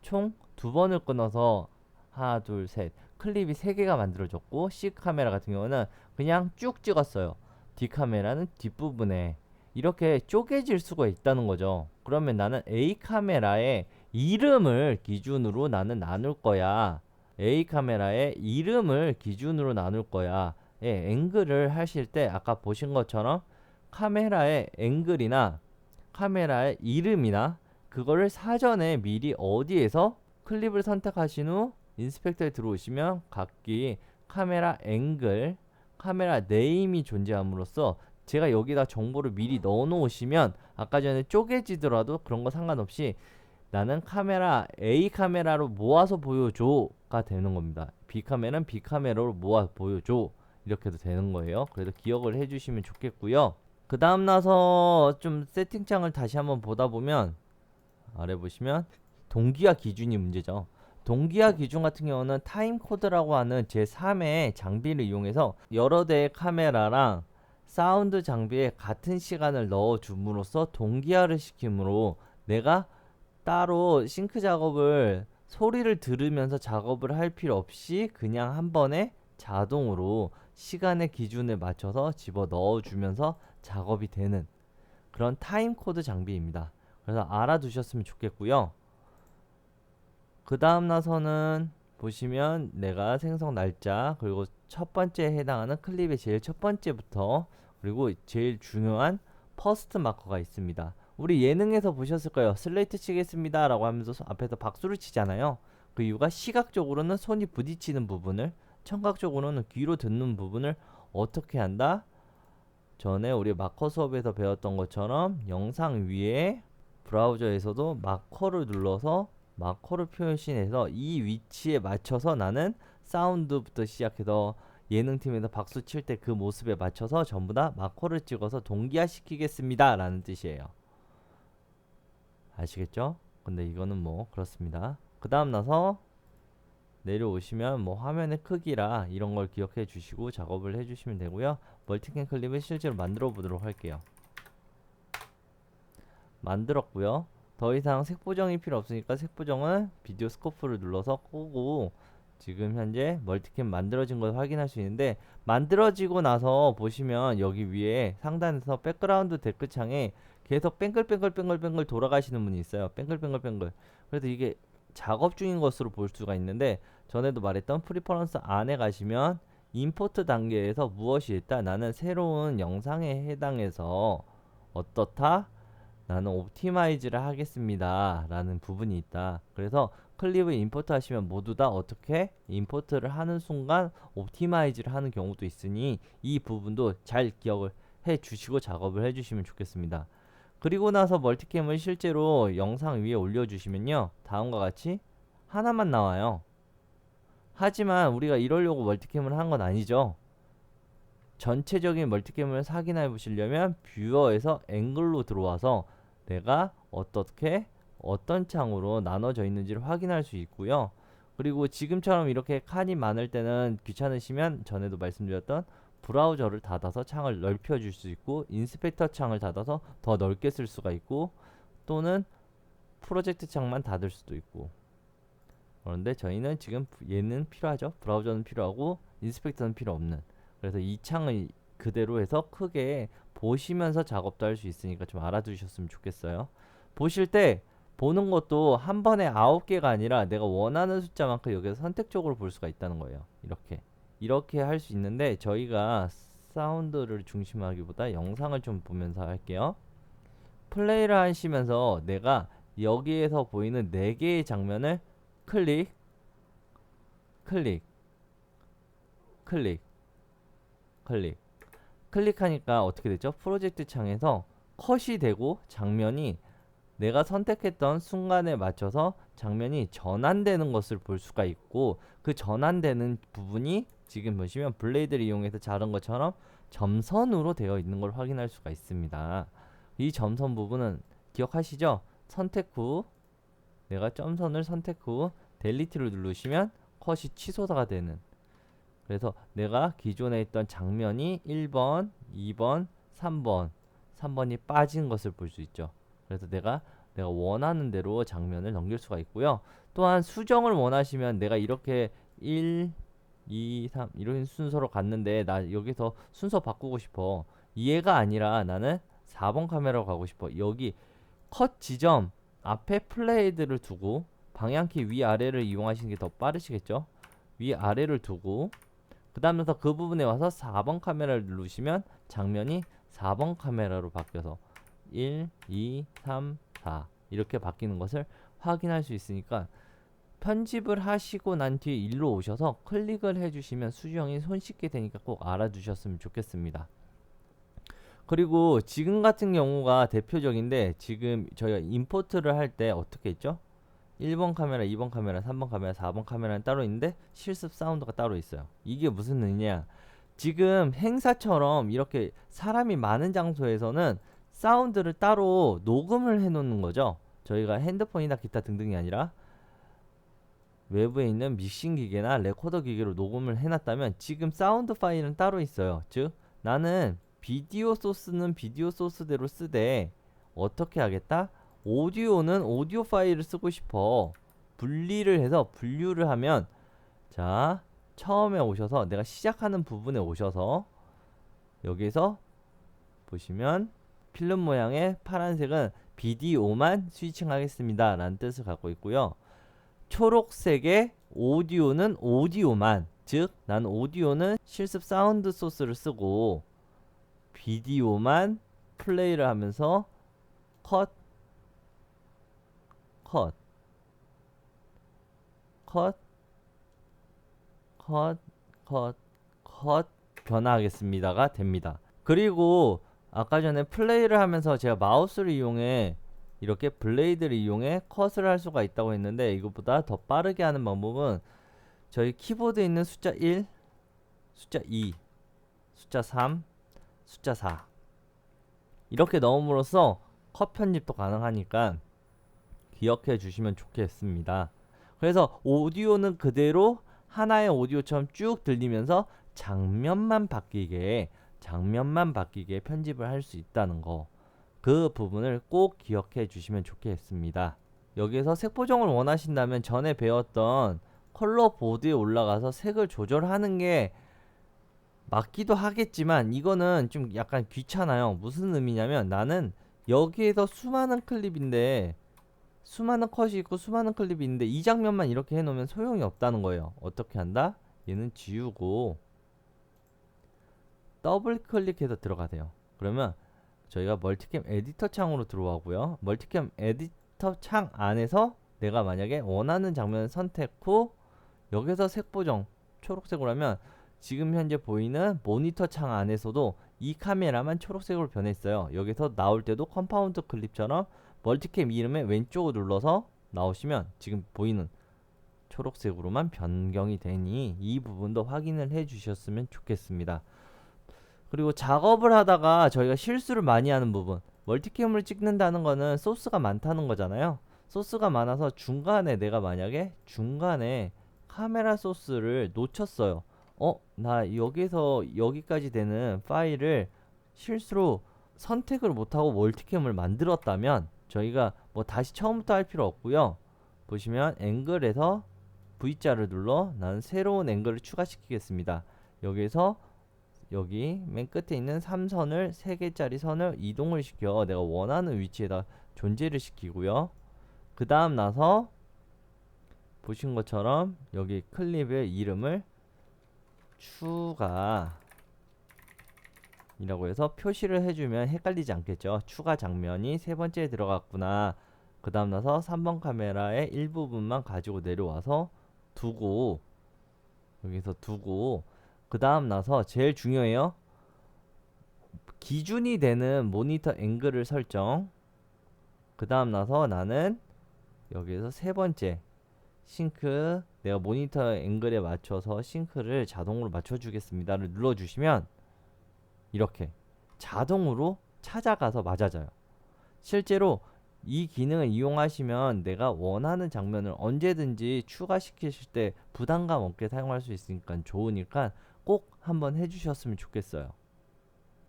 총 2번을 끊어서 하나 둘 셋 클립이 3개가 만들어졌고 C 카메라 같은 경우는 그냥 쭉 찍었어요. D 카메라는 뒷부분에 이렇게 쪼개질 수가 있다는 거죠. 그러면 나는 A 카메라의 이름을 기준으로 나는 나눌 거야. A 카메라의 이름을 기준으로 나눌 거야. 예, 앵글을 하실 때 아까 보신 것처럼 카메라의 앵글이나 카메라의 이름이나 그거를 사전에 미리 어디에서 클립을 선택하신 후 인스펙터에 들어오시면 각기 카메라 앵글, 카메라 네임이 존재함으로써 제가 여기다 정보를 미리 넣어 놓으시면 아까 전에 쪼개지더라도 그런 거 상관없이 나는 카메라 A 카메라로 모아서 보여줘가 되는 겁니다. B 카메라는 B 카메라로 모아 보여줘 이렇게도 되는 거예요. 그래서 기억을 해주시면 좋겠고요. 그 다음 나서 좀 세팅창을 다시 한번 보다 보면 아래 보시면 동기화 기준이 문제죠. 동기화 기준 같은 경우는 타임코드라고 하는 제3의 장비를 이용해서 여러 대의 카메라랑 사운드 장비에 같은 시간을 넣어 줌으로써 동기화를 시키므로 내가 따로 싱크 작업을 소리를 들으면서 작업을 할 필요 없이 그냥 한 번에 자동으로 시간의 기준에 맞춰서 집어 넣어 주면서 작업이 되는 그런 타임코드 장비입니다. 그래서 알아두셨으면 좋겠고요. 그 다음 나서는 보시면 내가 생성 날짜 그리고 첫 번째에 해당하는 클립의 제일 첫 번째부터 그리고 제일 중요한 퍼스트 마커가 있습니다. 우리 예능에서 보셨을 거예요. 슬레이트 치겠습니다 라고 하면서 앞에서 박수를 치잖아요. 그 이유가 시각적으로는 손이 부딪히는 부분을, 청각적으로는 귀로 듣는 부분을 어떻게 한다? 전에 우리 마커 수업에서 배웠던 것처럼 영상 위에 브라우저에서도 마커를 눌러서 마커를 표시해서 이 위치에 맞춰서 나는 사운드부터 시작해서 예능팀에서 박수 칠 때 그 모습에 맞춰서 전부 다 마커를 찍어서 동기화 시키겠습니다 라는 뜻이에요. 아시겠죠? 근데 이거는 뭐 그렇습니다. 그 다음 나서 내려오시면 뭐 화면의 크기라 이런 걸 기억해 주시고 작업을 해 주시면 되고요. 멀티캠 클립을 실제로 만들어 보도록 할게요. 만들었고요. 더 이상 색 보정이 필요 없으니까 색 보정은 비디오 스코프를 눌러서 끄고 지금 현재 멀티캠 만들어진 걸 확인할 수 있는데, 만들어지고 나서 보시면 여기 위에 상단에서 백그라운드 데크 창에 계속 뱅글뱅글 돌아가시는 분이 있어요. 뱅글뱅글. 그래서 이게 작업 중인 것으로 볼 수가 있는데, 전에도 말했던 프리퍼런스 안에 가시면 임포트 단계에서 무엇이 있다, 나는 새로운 영상에 해당해서 어떻다, 나는 옵티마이즈를 하겠습니다 라는 부분이 있다. 그래서 클립을 임포트 하시면 모두 다 어떻게 임포트를 하는 순간 옵티마이즈를 하는 경우도 있으니 이 부분도 잘 기억을 해 주시고 작업을 해 주시면 좋겠습니다. 그리고 나서 멀티캠을 실제로 영상 위에 올려주시면요, 다음과 같이 하나만 나와요. 하지만 우리가 이러려고 멀티캠을 한 건 아니죠. 전체적인 멀티캠을 확인해 보시려면 뷰어에서 앵글로 들어와서 내가 어떻게 어떤 창으로 나눠져 있는지를 확인할 수 있고요. 그리고 지금처럼 이렇게 칸이 많을 때는 귀찮으시면 전에도 말씀드렸던 브라우저를 닫아서 창을 넓혀 줄 수 있고, 인스펙터 창을 닫아서 더 넓게 쓸 수가 있고, 또는 프로젝트 창만 닫을 수도 있고. 그런데 저희는 지금 얘는 필요하죠. 브라우저는 필요하고 인스펙터는 필요 없는, 그래서 이 창을 그대로 해서 크게 보시면서 작업도 할 수 있으니까 좀 알아두셨으면 좋겠어요. 보실 때 보는 것도 한 번에 9개가 아니라 내가 원하는 숫자만큼 여기서 선택적으로 볼 수가 있다는 거예요. 이렇게 할 수 있는데, 저희가 사운드를 중심하기보다 영상을 좀 보면서 할게요. 플레이를 하시면서 내가 여기에서 보이는 4개의 장면을 클릭, 클릭, 클릭, 클릭, 클릭하니까 어떻게 되죠? 프로젝트 창에서 컷이 되고 장면이 내가 선택했던 순간에 맞춰서 장면이 전환되는 것을 볼 수가 있고, 그 전환되는 부분이 지금 보시면 블레이드를 이용해서 자른 것처럼 점선으로 되어 있는 걸 확인할 수가 있습니다. 이 점선 부분은 기억하시죠? 선택 후, 내가 점선을 선택 후 델리트를 누르시면 컷이 취소가 되는, 그래서 내가 기존에 있던 장면이 1번, 2번, 3번이 빠진 것을 볼 수 있죠. 그래서 내가 원하는 대로 장면을 넘길 수가 있고요. 또한 수정을 원하시면 내가 이렇게 1, 2, 3 이런 순서로 갔는데 나 여기서 순서 바꾸고 싶어. 이해가 아니라 나는 4번 카메라로 가고 싶어. 여기 컷 지점 앞에 플레이드를 두고, 방향키 위아래를 이용하시는 게 더 빠르시겠죠. 위아래를 두고 그 다음에서 그 부분에 와서 4번 카메라를 누르시면 장면이 4번 카메라로 바뀌어서 1, 2, 3, 4 이렇게 바뀌는 것을 확인할 수 있으니까, 편집을 하시고 난 뒤에 일로 오셔서 클릭을 해주시면 수정이 손쉽게 되니까 꼭 알아두셨으면 좋겠습니다. 그리고 지금 같은 경우가 대표적인데, 지금 저희가 임포트를 할 때 어떻게 했죠? 1번 카메라, 2번 카메라, 3번 카메라, 4번 카메라는 따로 있는데 실습 사운드가 따로 있어요. 이게 무슨 의미냐? 지금 행사처럼 이렇게 사람이 많은 장소에서는 사운드를 따로 녹음을 해 놓는 거죠. 저희가 핸드폰이나 기타 등등이 아니라 외부에 있는 믹싱 기계나 레코더 기계로 녹음을 해놨다면 지금 사운드 파일은 따로 있어요. 즉 나는 비디오 소스는 비디오 소스대로 쓰되 어떻게 하겠다? 오디오는 오디오 파일을 쓰고 싶어. 분리를 해서 분류를 하면, 자, 처음에 오셔서 내가 시작하는 부분에 오셔서 여기서 보시면 필름 모양의 파란색은 비디오만 스위칭 하겠습니다 라는 뜻을 갖고 있고요. 초록색의 오디오는 오디오만, 즉 난 오디오는 실습 사운드 소스를 쓰고 비디오만 플레이를 하면서 컷, 컷, 컷, 컷, 컷, 컷 변화하겠습니다가 됩니다. 그리고 아까 전에 플레이를 하면서 제가 마우스를 이용해 이렇게 블레이드를 이용해 컷을 할 수가 있다고 했는데, 이것보다 더 빠르게 하는 방법은 저희 키보드에 있는 숫자 1, 숫자 2, 숫자 3, 숫자 4 이렇게 넣음으로써 컷 편집도 가능하니까 기억해 주시면 좋겠습니다. 그래서 오디오는 그대로 하나의 오디오처럼 쭉 들리면서 장면만 바뀌게 편집을 할 수 있다는 거, 그 부분을 꼭 기억해 주시면 좋겠습니다. 여기에서 색 보정을 원하신다면 전에 배웠던 컬러 보드에 올라가서 색을 조절하는 게 맞기도 하겠지만 이거는 좀 약간 귀찮아요. 무슨 의미냐면 나는 여기에서 수많은 클립인데 수많은 컷이 있고 수많은 클립이 있는데 이 장면만 이렇게 해놓으면 소용이 없다는 거예요. 어떻게 한다? 얘는 지우고 더블 클릭해서 들어가세요. 그러면 저희가 멀티캠 에디터 창으로 들어가고요. 멀티캠 에디터 창 안에서 내가 만약에 원하는 장면을 선택 후 여기서 색 보정 초록색으로 하면 지금 현재 보이는 모니터 창 안에서도 이 카메라만 초록색으로 변했어요. 여기서 나올 때도 컴파운드 클립처럼 멀티캠 이름에 왼쪽을 눌러서 나오시면 지금 보이는 초록색으로만 변경이 되니 이 부분도 확인을 해 주셨으면 좋겠습니다. 그리고 작업을 하다가 저희가 실수를 많이 하는 부분, 멀티캠을 찍는다는 거는 소스가 많다는 거잖아요. 소스가 많아서 중간에 내가 만약에 중간에 카메라 소스를 놓쳤어요. 나 여기서 여기까지 되는 파일을 실수로 선택을 못하고 멀티캠을 만들었다면 저희가 뭐 다시 처음부터 할 필요 없고요. 보시면 앵글에서 V자를 눌러 나는 새로운 앵글을 추가시키겠습니다. 여기서 여기 맨 끝에 있는 3선을 3개짜리 선을 이동을 시켜 내가 원하는 위치에다 존재를 시키고요. 그 다음 나서 보신 것처럼 여기 클립의 이름을 추가 이라고 해서 표시를 해주면 헷갈리지 않겠죠. 추가 장면이 세 번째에 들어갔구나. 그 다음 나서 3번 카메라의 일부분만 가지고 내려와서 두고 여기서 두고 그 다음 나서 제일 중요해요. 기준이 되는 모니터 앵글을 설정. 그 다음 나서 나는 여기에서 세 번째 싱크 내가 모니터 앵글에 맞춰서 싱크를 자동으로 맞춰주겠습니다를 눌러주시면 이렇게 자동으로 찾아가서 맞아져요. 실제로 이 기능을 이용하시면 내가 원하는 장면을 언제든지 추가시키실 때 부담감 없게 사용할 수 있으니까 좋으니까 꼭 한번 해주셨으면 좋겠어요.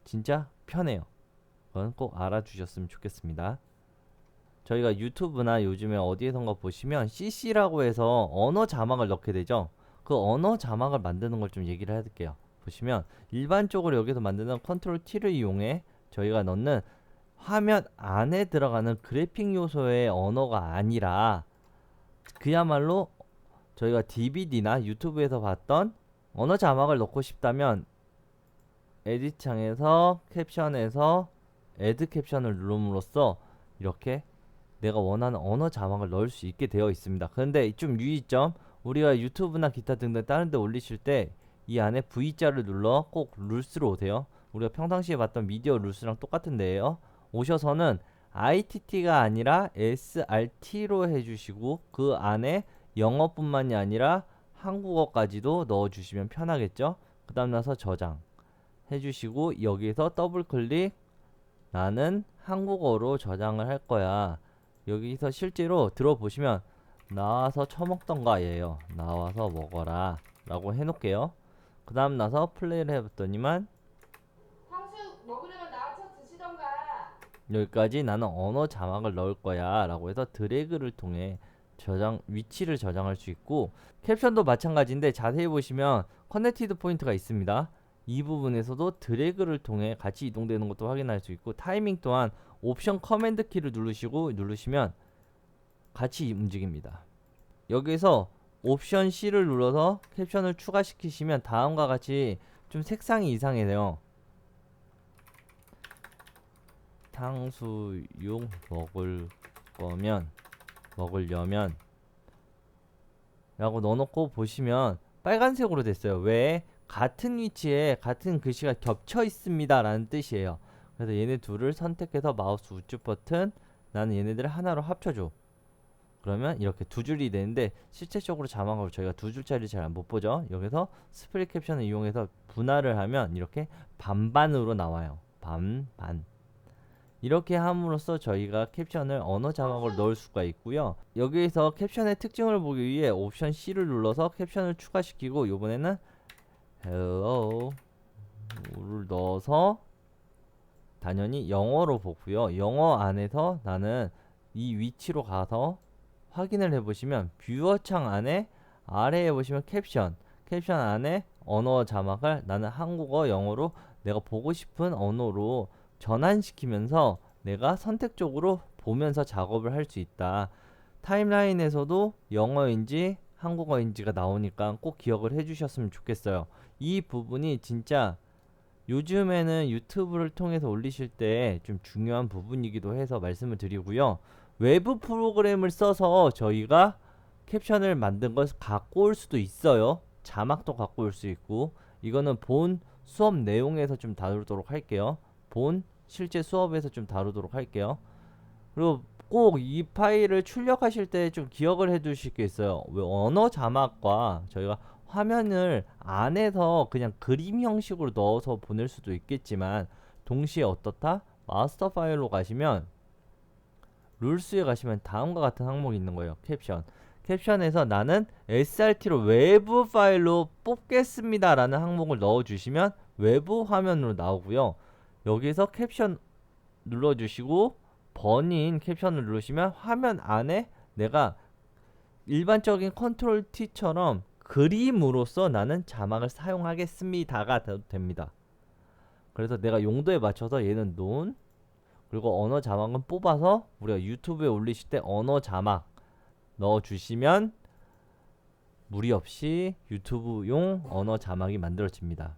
진짜 편해요. 그건 꼭 알아주셨으면 좋겠습니다. 저희가 유튜브나 요즘에 어디에선가 보시면 CC라고 해서 언어 자막을 넣게 되죠. 그 언어 자막을 만드는 걸 좀 얘기를 해드릴게요. 보시면 일반적으로 여기서 만드는 컨트롤 T를 이용해 저희가 넣는 화면 안에 들어가는 그래픽 요소의 언어가 아니라 그야말로 저희가 DVD나 유튜브에서 봤던 언어 자막을 넣고 싶다면 에디트 창에서 캡션에서 애드 캡션을 누름으로써 이렇게 내가 원하는 언어 자막을 넣을 수 있게 되어 있습니다. 그런데 좀 유의점, 우리가 유튜브나 기타 등등 다른 데 올리실 때 이 안에 V자를 눌러 꼭 룰스로 오세요. 우리가 평상시에 봤던 미디어 룰스랑 똑같은 데에요. 오셔서는 ITT가 아니라 SRT로 해주시고 그 안에 영어뿐만이 아니라 한국어까지도 넣어주시면 편하겠죠. 그 다음 나서 저장 해주시고 여기에서 더블 클릭 나는 한국어로 저장을 할 거야. 여기서 실제로 들어보시면 나와서 처먹던가 예요. 나와서 먹어라 라고 해놓을게요. 그 다음 나서 플레이를 해봤더니만 탕수육 먹으려면 나와서 드시던가. 여기까지 나는 언어 자막을 넣을 거야 라고 해서 드래그를 통해 저장 위치를 저장할 수 있고 캡션도 마찬가지인데 자세히 보시면 커넥티드 포인트가 있습니다. 이 부분에서도 드래그를 통해 같이 이동되는 것도 확인할 수 있고 타이밍 또한 옵션 커맨드 키를 누르시면 같이 움직입니다. 여기서 옵션 C를 눌러서 캡션을 추가시키시면 다음과 같이 좀 색상이 이상해요. 탕수육 먹으려면 라고 넣어놓고 보시면 빨간색으로 됐어요. 왜? 같은 위치에 같은 글씨가 겹쳐 있습니다 라는 뜻이에요. 그래서 얘네 둘을 선택해서 마우스 우측 버튼 나는 얘네들을 하나로 합쳐줘. 그러면 이렇게 두 줄이 되는데 실제적으로 자막으로 저희가 두 줄짜리 잘 못 보죠. 여기서 스프릿 캡션을 이용해서 분할을 하면 이렇게 반반으로 나와요. 반반. 이렇게 함으로써 저희가 캡션을 언어 자막으로 넣을 수가 있고요. 여기에서 캡션의 특징을 보기 위해 옵션 C를 눌러서 캡션을 추가시키고 이번에는 hello를 넣어서 당연히 영어로 보고요. 영어 안에서 나는 이 위치로 가서 확인을 해보시면 뷰어 창 안에 아래에 보시면 캡션 안에 언어 자막을 나는 한국어, 영어로 내가 보고 싶은 언어로 전환시키면서 내가 선택적으로 보면서 작업을 할 수 있다. 타임라인에서도 영어인지 한국어인지가 나오니까 꼭 기억을 해주셨으면 좋겠어요. 이 부분이 진짜 요즘에는 유튜브를 통해서 올리실 때 좀 중요한 부분이기도 해서 말씀을 드리고요. 외부 프로그램을 써서 저희가 캡션을 만든 걸 갖고 올 수도 있어요. 자막도 갖고 올 수 있고, 이거는 본 수업 내용에서 좀 다루도록 할게요. 본 실제 수업에서 좀 다루도록 할게요. 그리고 꼭 이 파일을 출력하실 때 좀 기억을 해 두실 게 있어요. 왜 언어 자막과 저희가 화면을 안에서 그냥 그림 형식으로 넣어서 보낼 수도 있겠지만, 동시에 어떻다? 마스터 파일로 가시면 룰스에 가시면 다음과 같은 항목이 있는 거예요. 캡션에서 나는 SRT로 외부 파일로 뽑겠습니다 라는 항목을 넣어주시면 외부 화면으로 나오고요. 여기서 캡션 눌러주시고 번인 캡션을 누르시면 화면 안에 내가 일반적인 컨트롤 T처럼 그림으로써 나는 자막을 사용하겠습니다가 됩니다. 그래서 내가 용도에 맞춰서 얘는 논, 그리고 언어 자막은 뽑아서 우리가 유튜브에 올리실 때 언어 자막 넣어주시면 무리 없이 유튜브용 언어 자막이 만들어집니다.